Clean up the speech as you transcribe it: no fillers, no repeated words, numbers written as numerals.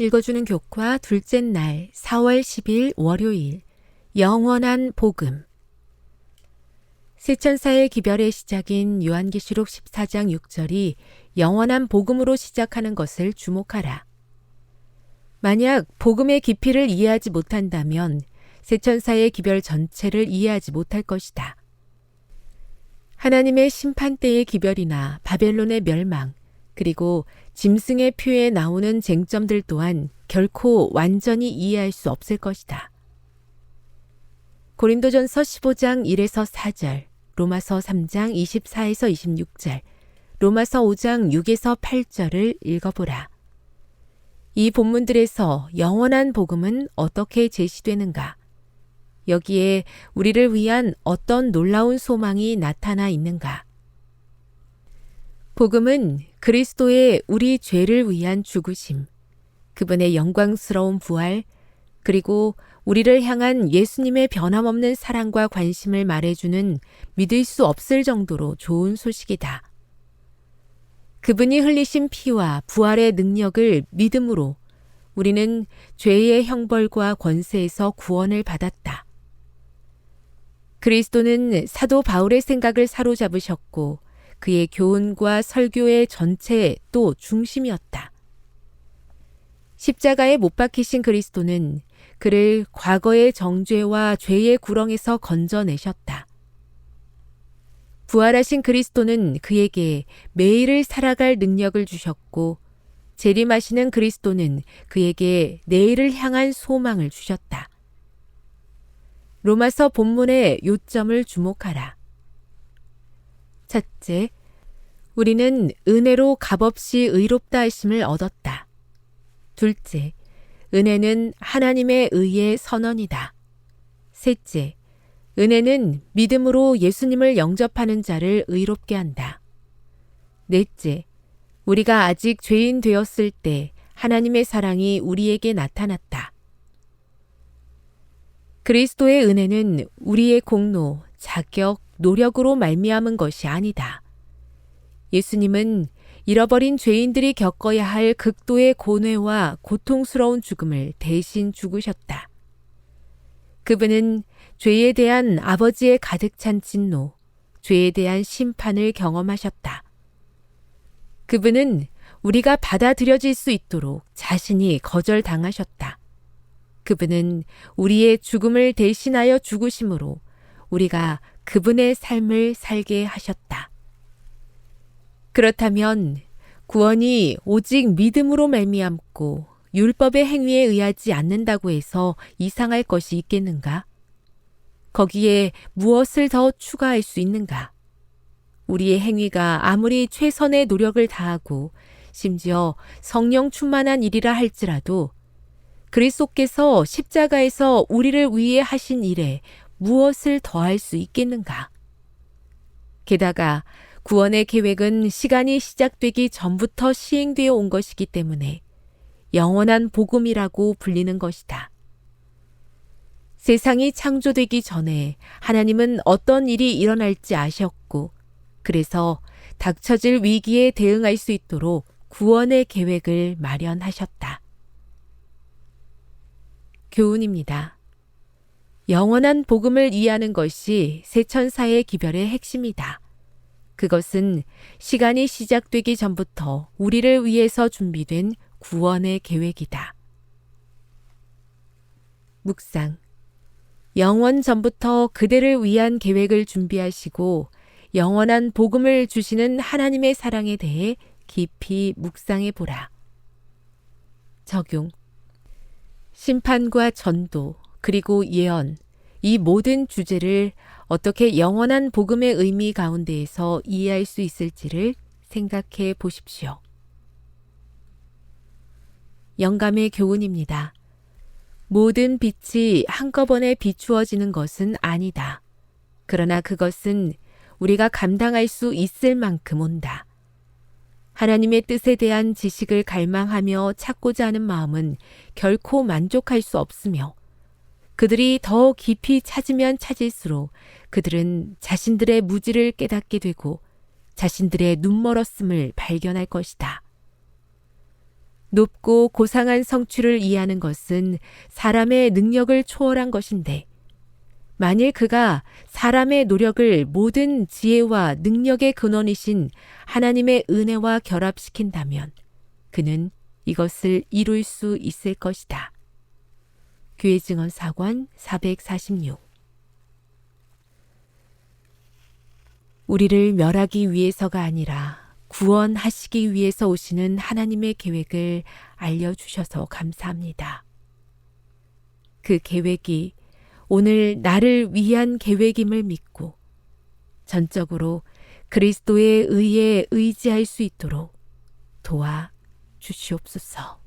읽어주는 교과 둘째 날 4월 10일 월요일 영원한 복음. 세천사의 기별의 시작인 요한계시록 14장 6절이 영원한 복음으로 시작하는 것을 주목하라. 만약 복음의 깊이를 이해하지 못한다면 세천사의 기별 전체를 이해하지 못할 것이다. 하나님의 심판 때의 기별이나 바벨론의 멸망, 그리고 짐승의 표에 나오는 쟁점들 또한 결코 완전히 이해할 수 없을 것이다. 고린도전서 15장 1에서 4절, 로마서 3장 24에서 26절, 로마서 5장 6에서 8절을 읽어보라. 이 본문들에서 영원한 복음은 어떻게 제시되는가? 여기에 우리를 위한 어떤 놀라운 소망이 나타나 있는가? 복음은 그리스도의 우리 죄를 위한 죽으심, 그분의 영광스러운 부활, 그리고 우리를 향한 예수님의 변함없는 사랑과 관심을 말해주는 믿을 수 없을 정도로 좋은 소식이다. 그분이 흘리신 피와 부활의 능력을 믿음으로 우리는 죄의 형벌과 권세에서 구원을 받았다. 그리스도는 사도 바울의 생각을 사로잡으셨고 그의 교훈과 설교의 전체 또 중심이었다. 십자가에 못 박히신 그리스도는 그를 과거의 정죄와 죄의 구렁에서 건져내셨다. 부활하신 그리스도는 그에게 매일을 살아갈 능력을 주셨고 재림하시는 그리스도는 그에게 내일을 향한 소망을 주셨다. 로마서 본문의 요점을 주목하라. 첫째, 우리는 은혜로 값없이 의롭다 하심을 얻었다. 둘째, 은혜는 하나님의 의의 선언이다. 셋째, 은혜는 믿음으로 예수님을 영접하는 자를 의롭게 한다. 넷째, 우리가 아직 죄인 되었을 때 하나님의 사랑이 우리에게 나타났다. 그리스도의 은혜는 우리의 공로, 자격, 노력으로 말미암은 것이 아니다. 예수님은 잃어버린 죄인들이 겪어야 할 극도의 고뇌와 고통스러운 죽음을 대신 죽으셨다. 그분은 죄에 대한 아버지의 가득 찬 진노, 죄에 대한 심판을 경험하셨다. 그분은 우리가 받아들여질 수 있도록 자신이 거절당하셨다. 그분은 우리의 죽음을 대신하여 죽으심으로 우리가 그분의 삶을 살게 하셨다. 그렇다면 구원이 오직 믿음으로 말미암고 율법의 행위에 의하지 않는다고 해서 이상할 것이 있겠는가? 거기에 무엇을 더 추가할 수 있는가? 우리의 행위가 아무리 최선의 노력을 다하고 심지어 성령 충만한 일이라 할지라도 그리스도께서 십자가에서 우리를 위해 하신 일에 무엇을 더할 수 있겠는가? 게다가 구원의 계획은 시간이 시작되기 전부터 시행되어 온 것이기 때문에 영원한 복음이라고 불리는 것이다. 세상이 창조되기 전에 하나님은 어떤 일이 일어날지 아셨고 그래서 닥쳐질 위기에 대응할 수 있도록 구원의 계획을 마련하셨다. 교훈입니다. 영원한 복음을 이해하는 것이 세천사의 기별의 핵심이다. 그것은 시간이 시작되기 전부터 우리를 위해서 준비된 구원의 계획이다. 묵상. 영원 전부터 그대를 위한 계획을 준비하시고 영원한 복음을 주시는 하나님의 사랑에 대해 깊이 묵상해 보라. 적용. 심판과 전도, 그리고 예언, 이 모든 주제를 어떻게 영원한 복음의 의미 가운데에서 이해할 수 있을지를 생각해 보십시오. 영감의 교훈입니다. 모든 빛이 한꺼번에 비추어지는 것은 아니다. 그러나 그것은 우리가 감당할 수 있을 만큼 온다. 하나님의 뜻에 대한 지식을 갈망하며 찾고자 하는 마음은 결코 만족할 수 없으며 그들이 더 깊이 찾으면 찾을수록 그들은 자신들의 무지를 깨닫게 되고 자신들의 눈멀었음을 발견할 것이다. 높고 고상한 성취를 이해하는 것은 사람의 능력을 초월한 것인데, 만일 그가 사람의 노력을 모든 지혜와 능력의 근원이신 하나님의 은혜와 결합시킨다면 그는 이것을 이룰 수 있을 것이다. 교회 증언 사관 446. 우리를 멸하기 위해서가 아니라 구원하시기 위해서 오시는 하나님의 계획을 알려주셔서 감사합니다. 그 계획이 오늘 나를 위한 계획임을 믿고 전적으로 그리스도의 의에 의지할 수 있도록 도와 주시옵소서.